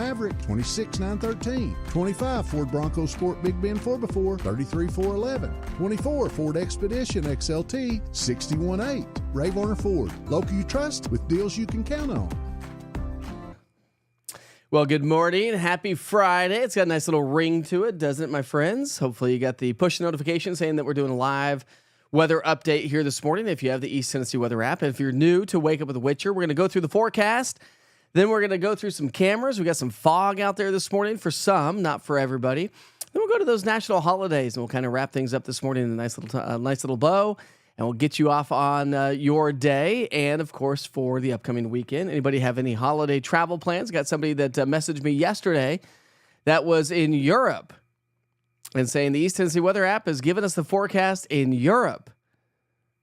Maverick, $26,913. 25 Ford Bronco Sport Big Bend 4x4, $33,411. 24 Ford Expedition XLT, $61,800. Ray Varner Ford, local you trust with deals you can count on. Well, good morning. Happy Friday. It's got a nice little ring to it, doesn't it, my friends? Hopefully you got the push notification saying that we're doing a live weather update here this morning if you have the East Tennessee Weather app. And if you're new to Wake Up with the Witcher, we're going to go through the forecast. Then we're going to go through some cameras. We got some fog out there this morning for some, not for everybody. Then we'll go to those national holidays, and we'll kind of wrap things up this morning in a nice little bow. And we'll get you off on your day and, of course, for the upcoming weekend. Anybody have any holiday travel plans? Got somebody that messaged me yesterday that was in Europe and saying the East Tennessee Weather app has given us the forecast in Europe.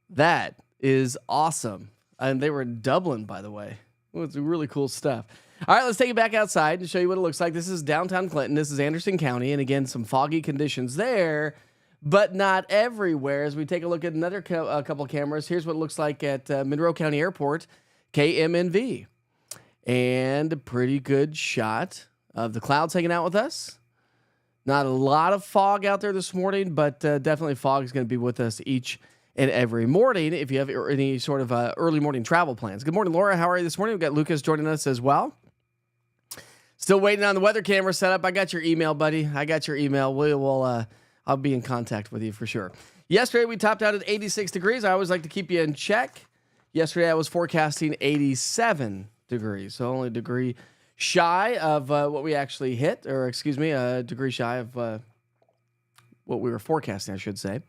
That is awesome. And they were in Dublin, by the way. Well, it's really cool stuff. All right, let's take it back outside and show you what it looks like. This is downtown Clinton. This is Anderson County. And again, some foggy conditions there, but not everywhere. As we take a look at another couple cameras, here's what it looks like at Monroe County Airport, KMNV. And a pretty good shot of the clouds hanging out with us. Not a lot of fog out there this morning, but definitely fog is going to be with us each and every morning if you have any sort of early morning travel plans. Good morning, Laura. How are you this morning? We've got Lucas joining us as well. Still waiting on the weather camera setup. I got your email, buddy. I got your email. I'll be in contact with you for sure. Yesterday, we topped out at 86 degrees. I always like to keep you in check. Yesterday, I was forecasting 87 degrees, so only a degree shy of what we actually hit, or excuse me, a degree shy of what we were forecasting, I should say.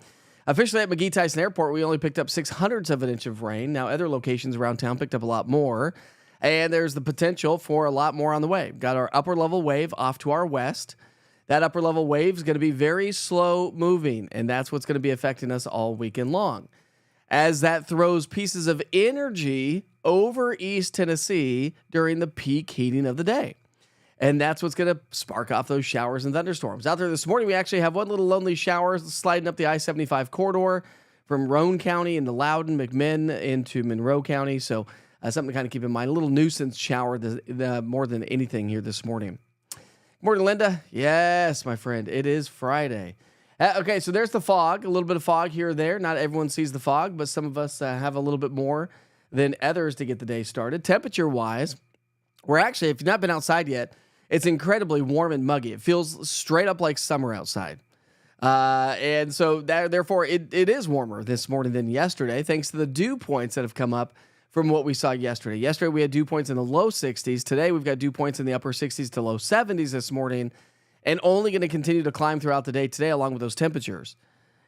Officially at McGee-Tyson Airport, we only picked up 0.06 of an inch of rain. Now, other locations around town picked up a lot more, and there's the potential for a lot more on the way. Got our upper level wave off to our west. That upper level wave is going to be very slow moving, and that's what's going to be affecting us all weekend long. As that throws pieces of energy over East Tennessee during the peak heating of the day. And that's what's going to spark off those showers and thunderstorms. Out there this morning, we actually have one little lonely shower sliding up the I-75 corridor from Roane County into Loudon, McMinn into Monroe County. So something to kind of keep in mind. A little nuisance shower more than anything here this morning. Morning, Linda. Yes, my friend. It is Friday. Okay, so there's the fog. A little bit of fog here or there. Not everyone sees the fog, but some of us have a little bit more than others to get the day started. Temperature-wise, we're actually, if you've not been outside yet, it's incredibly warm and muggy. It feels straight up like summer outside. And so therefore, it is warmer this morning than yesterday, thanks to the dew points that have come up from what we saw yesterday. Yesterday, we had dew points in the low 60s. Today, we've got dew points in the upper 60s to low 70s this morning, and only going to continue to climb throughout the day today along with those temperatures.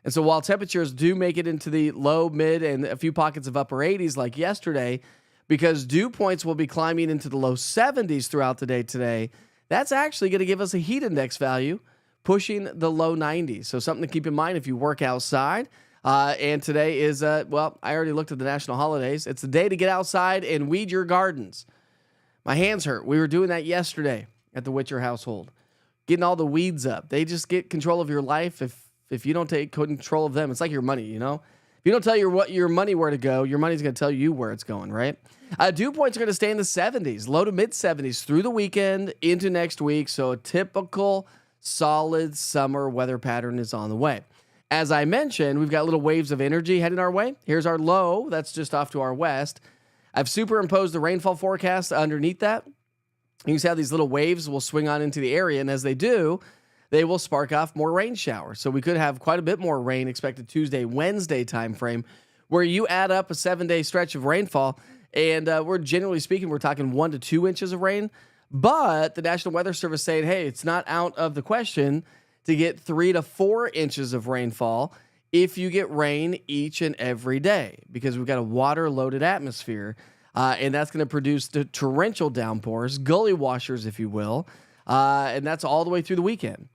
And so while temperatures do make it into the low, mid, and a few pockets of upper 80s like yesterday, because dew points will be climbing into the low 70s throughout the day today, that's actually going to give us a heat index value pushing the low 90s. So something to keep in mind if you work outside. And today is, I already looked at the national holidays. It's the day to get outside and weed your gardens. My hands hurt. We were doing that yesterday at the Witcher household, getting all the weeds up. They just get control of your life if you don't take control of them. It's like your money, you know? If you don't tell your money where to go, your money's going to tell you where it's going, right? Dew points are going to stay in the 70s, low to mid 70s through the weekend into next week. So a typical solid summer weather pattern is on the way. As I mentioned, we've got little waves of energy heading our way. Here's our low. That's just off to our west. I've superimposed the rainfall forecast underneath that. You can see how these little waves will swing on into the area, and as they do, they will spark off more rain showers. So we could have quite a bit more rain expected Tuesday, Wednesday timeframe, where you add up a 7-day stretch of rainfall, and we're generally speaking, we're talking 1 to 2 inches of rain. But the National Weather Service saying, hey, it's not out of the question to get 3 to 4 inches of rainfall if you get rain each and every day, because we've got a water-loaded atmosphere, and that's going to produce the torrential downpours, gully washers, if you will, and that's all the way through the weekend.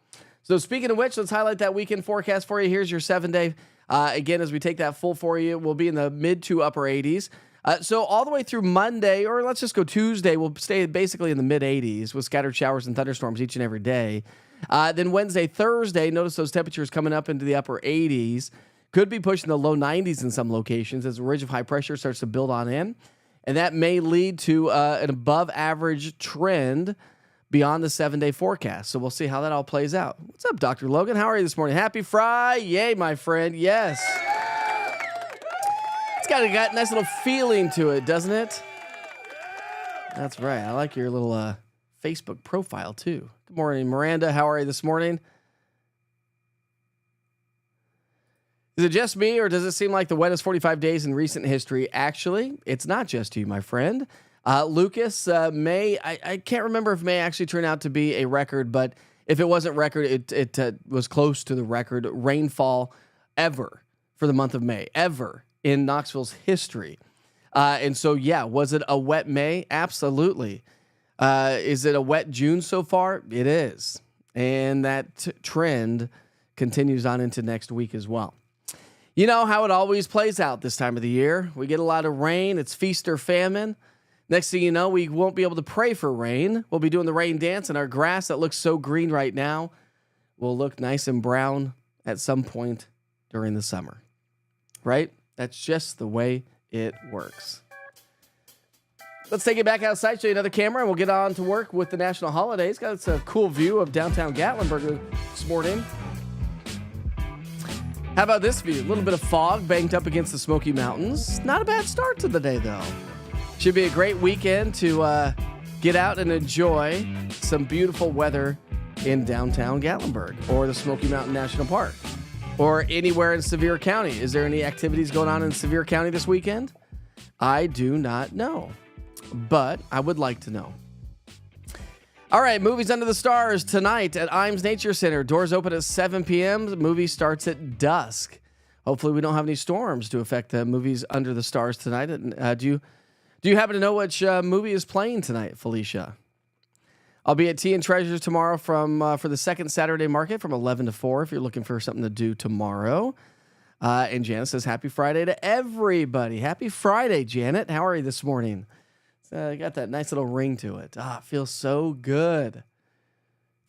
So speaking of which, let's highlight that weekend forecast for you. Here's your 7-day. Again, as we take that full for you, we'll be in the mid to upper 80s. So all the way through Monday, or let's just go Tuesday, we'll stay basically in the mid 80s with scattered showers and thunderstorms each and every day. Then Wednesday, Thursday, notice those temperatures coming up into the upper 80s. Could be pushing the low 90s in some locations as a ridge of high pressure starts to build on in. And that may lead to an above average trend beyond the 7-day forecast. So we'll see how that all plays out. What's up, Dr. Logan? How are you this morning? Happy Friday. Yay, my friend. Yes. It's got a nice little feeling to it, doesn't it? That's right. I like your little Facebook profile, too. Good morning, Miranda. How are you this morning? Is it just me, or does it seem like the wettest 45 days in recent history? Actually, it's not just you, my friend. Lucas, May, I can't remember if May actually turned out to be a record, but if it wasn't record, it was close to the record rainfall ever for the month of May, ever in Knoxville's history. And so, yeah, was it a wet May? Absolutely. Is it a wet June so far? It is. And that trend continues on into next week as well. You know how it always plays out this time of the year. We get a lot of rain. It's feast or famine. Next thing you know, we won't be able to pray for rain. We'll be doing the rain dance, and our grass that looks so green right now will look nice and brown at some point during the summer. Right? That's just the way it works. Let's take it back outside, show you another camera, and we'll get on to work with the national holidays. Got a cool view of downtown Gatlinburg this morning. How about this view? A little bit of fog banked up against the Smoky Mountains. Not a bad start to the day, though. Should be a great weekend to get out and enjoy some beautiful weather in downtown Gatlinburg or the Smoky Mountain National Park or anywhere in Sevier County. Is there any activities going on in Sevier County this weekend? I do not know, but I would like to know. All right, Movies Under the Stars tonight at Imes Nature Center. Doors open at 7 p.m. The movie starts at dusk. Hopefully we don't have any storms to affect the Movies Under the Stars tonight. Do you happen to know which movie is playing tonight, Felicia? I'll be at Tea and Treasures tomorrow for the second Saturday market from 11 to 4 if you're looking for something to do tomorrow. And Janet says, happy Friday to everybody. Happy Friday, Janet. How are you this morning? Got that nice little ring to it. It feels so good.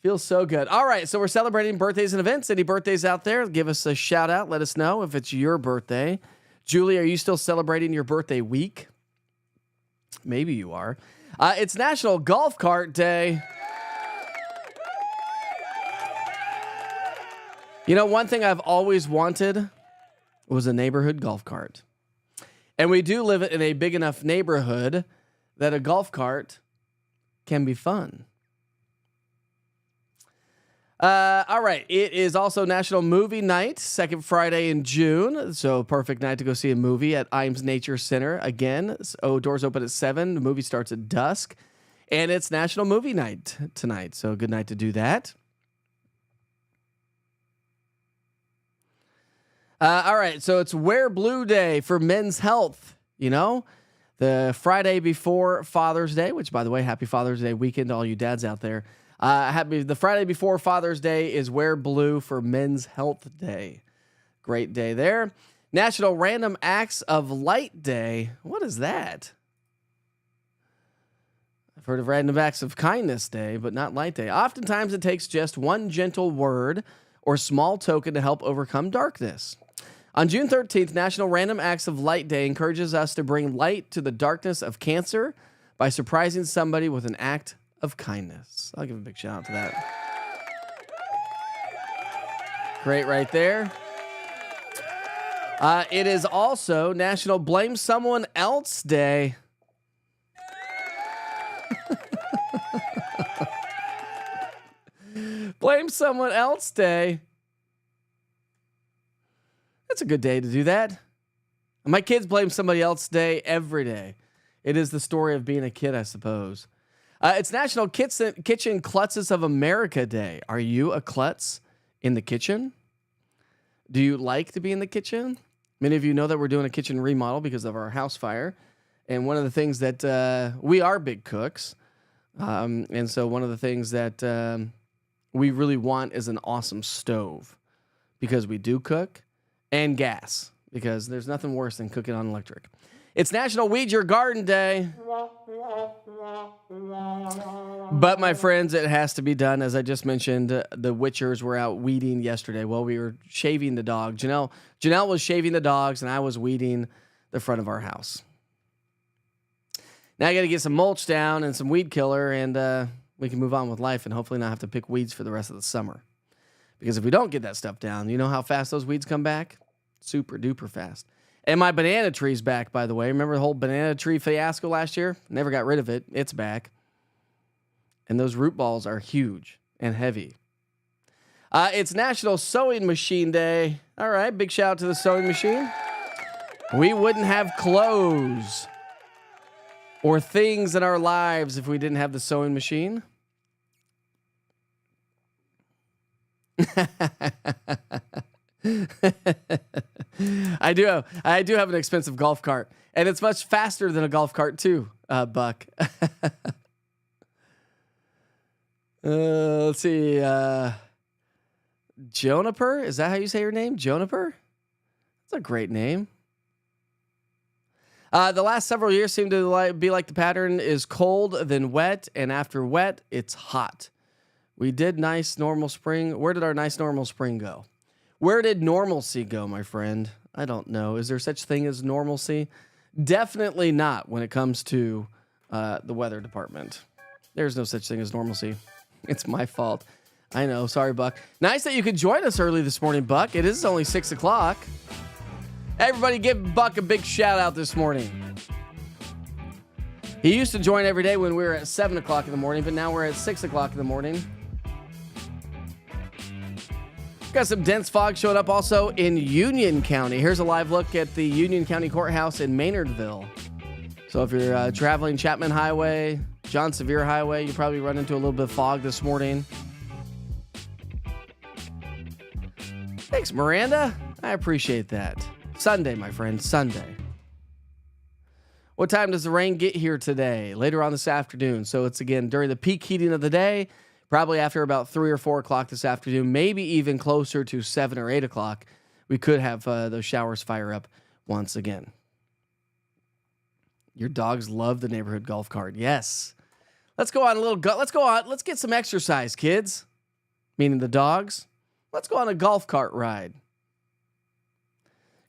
Feels so good. All right, so we're celebrating birthdays and events. Any birthdays out there? Give us a shout out. Let us know if it's your birthday. Julie, are you still celebrating your birthday week? Maybe you are. It's National Golf Cart Day. You know, one thing I've always wanted was a neighborhood golf cart. And we do live in a big enough neighborhood that a golf cart can be fun. All right. It is also National Movie Night, second Friday in June. So perfect night to go see a movie at Imes Nature Center. Again, doors open at 7. The movie starts at dusk. And it's National Movie Night tonight. So good night to do that. All right. So it's Wear Blue Day for Men's Health. You know, the Friday before Father's Day, which, by the way, happy Father's Day weekend to all you dads out there. The Friday before Father's Day is Wear Blue for Men's Health Day. Great day there. National Random Acts of Light Day. What is that? I've heard of Random Acts of Kindness Day, but not Light Day. Oftentimes it takes just one gentle word or small token to help overcome darkness. On June 13th, National Random Acts of Light Day encourages us to bring light to the darkness of cancer by surprising somebody with an act of kindness. I'll give a big shout out to that. Great right there. It is also National Blame Someone Else Day. Blame Someone Else Day. That's a good day to do that. My kids blame somebody else day every day. It is the story of being a kid, I suppose. It's National Kitchen Klutzes of America Day. Are you a klutz in the kitchen? Do you like to be in the kitchen? Many of you know that we're doing a kitchen remodel because of our house fire. And one of the things that we are big cooks. And so one of the things that we really want is an awesome stove because we do cook, and gas because there's nothing worse than cooking on electric. It's National Weed Your Garden Day. But, my friends, it has to be done. As I just mentioned, the Witchers were out weeding yesterday while we were shaving the dog. Janelle was shaving the dogs, and I was weeding the front of our house. Now I got to get some mulch down and some weed killer, and we can move on with life and hopefully not have to pick weeds for the rest of the summer. Because if we don't get that stuff down, you know how fast those weeds come back? Super duper fast. And my banana tree's back, by the way. Remember the whole banana tree fiasco last year? Never got rid of it. It's back. And those root balls are huge and heavy. It's National Sewing Machine Day. All right, big shout out to the sewing machine. We wouldn't have clothes or things in our lives if we didn't have the sewing machine. I do have an expensive golf cart, and it's much faster than a golf cart too, Buck. Let's see. Juniper, is that how you say your name? Juniper? That's a great name. The last several years seem to be like the pattern is cold, then wet, and after wet, it's hot. We did nice normal spring. Where did our nice normal spring go? Where did normalcy go, my friend? I don't know. Is there such thing as normalcy? Definitely not when it comes to the weather department. There's no such thing as normalcy. It's my fault. I know. Sorry, Buck. Nice that you could join us early this morning, Buck. It is only 6 o'clock. Everybody give Buck a big shout out this morning. He used to join every day when we were at 7 o'clock in the morning, but now we're at 6 o'clock in the morning. Got some dense fog showing up also in Union County. Here's a live look at the Union County Courthouse in Maynardville. So if you're traveling Chapman Highway, John Sevier Highway, you probably run into a little bit of fog this morning. Thanks, Miranda. I appreciate that. Sunday, my friend, Sunday. What time does the rain get here today? Later on this afternoon. So it's, again, during the peak heating of the day, probably after about 3 or 4 o'clock this afternoon, maybe even closer to 7 or 8 o'clock, we could have those showers fire up once again. Your dogs love the neighborhood golf cart. Yes. Let's go on a little let's go on. Let's get some exercise, kids. Meaning the dogs. Let's go on a golf cart ride.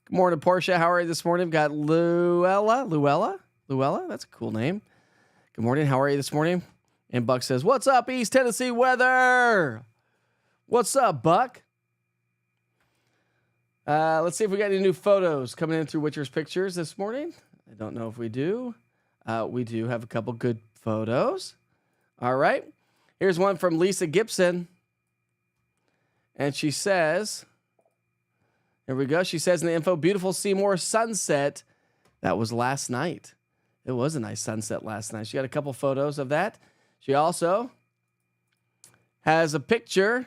Good morning, Portia. How are you this morning? We've got Luella. That's a cool name. Good morning. How are you this morning? And Buck says, "What's up, East Tennessee weather? What's up, Buck?" Let's see if we got any new photos coming in through Witcher's Pictures this morning. I don't know if we do. We do have a couple good photos. All right. Here's one from Lisa Gibson. And she says, here we go. She says in the info, beautiful Seymour sunset. That was last night. It was a nice sunset last night. She got a couple photos of that. She also has a picture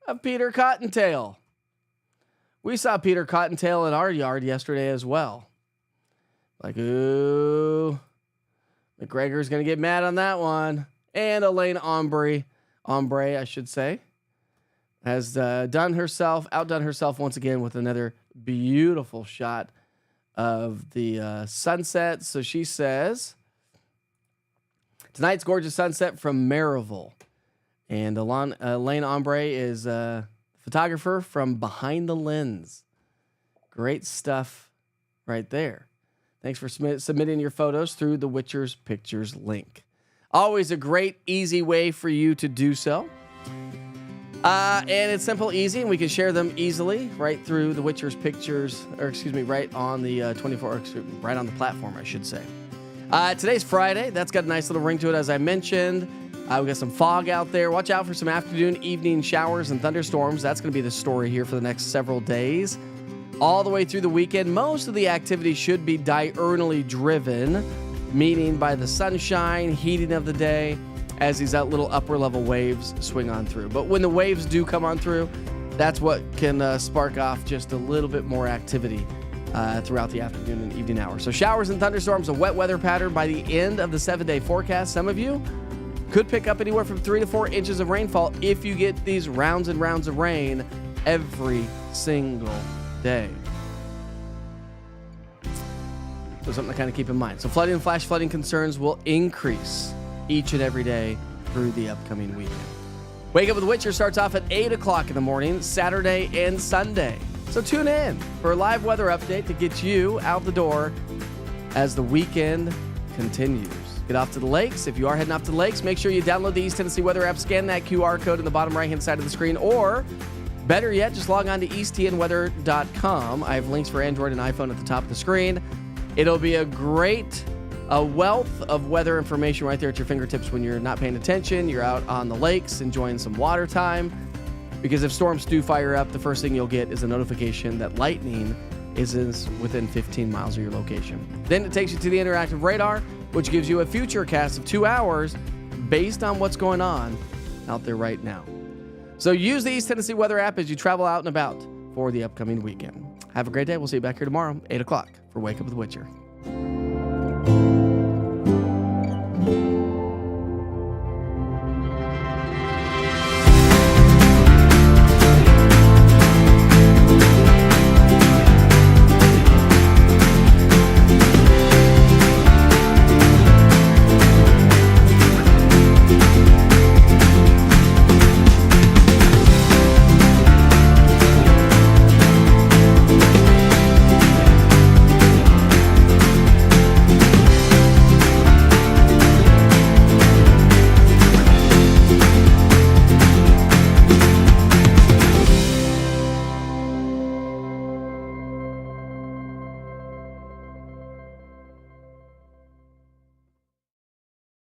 of Peter Cottontail. We saw Peter Cottontail in our yard yesterday as well. Like, ooh, McGregor's going to get mad on that one. And Elaine Ombre, I should say, has outdone herself once again with another beautiful shot of the sunset. So she says, tonight's gorgeous sunset from Maryville. And Elaine Ombre is a photographer from Behind the Lens. Great stuff right there. Thanks for submitting your photos through the Witcher's Pictures link. Always a great, easy way for you to do so. And it's simple, easy, and we can share them easily right through the Witcher's Pictures, right on the right on the platform, I should say. Today's Friday. That's got a nice little ring to it, as I mentioned. We got some fog out there. Watch out for some afternoon, evening showers and thunderstorms. That's going to be the story here for the next several days. All the way through the weekend, most of the activity should be diurnally driven, meaning by the sunshine, heating of the day, as these little upper level waves swing on through. But when the waves do come on through, that's what can spark off just a little bit more activity throughout the afternoon and evening hours. So showers and thunderstorms, a wet weather pattern by the end of the 7-day forecast. Some of you could pick up anywhere from 3 to 4 inches of rainfall if you get these rounds and rounds of rain every single day. So something to kind of keep in mind. So flooding and flash flooding concerns will increase each and every day through the upcoming weekend. Wake Up with Witcher starts off at 8 o'clock in the morning, Saturday and Sunday. So tune in for a live weather update to get you out the door as the weekend continues. get off to the lakes. If you are heading off to the lakes, make sure you download the East Tennessee Weather app, scan that QR code in the bottom right-hand side of the screen, or better yet, just log on to easttnweather.com. I have links for Android and iPhone at the top of the screen. It'll be a wealth of weather information right there at your fingertips when you're not paying attention. You're out on the lakes enjoying some water time. Because if storms do fire up, the first thing you'll get is a notification that lightning is within 15 miles of your location. Then it takes you to the interactive radar, which gives you a future cast of 2 hours based on what's going on out there right now. So use the East Tennessee Weather app as you travel out and about for the upcoming weekend. Have a great day. We'll see you back here tomorrow, 8 o'clock for Wake Up with Witcher.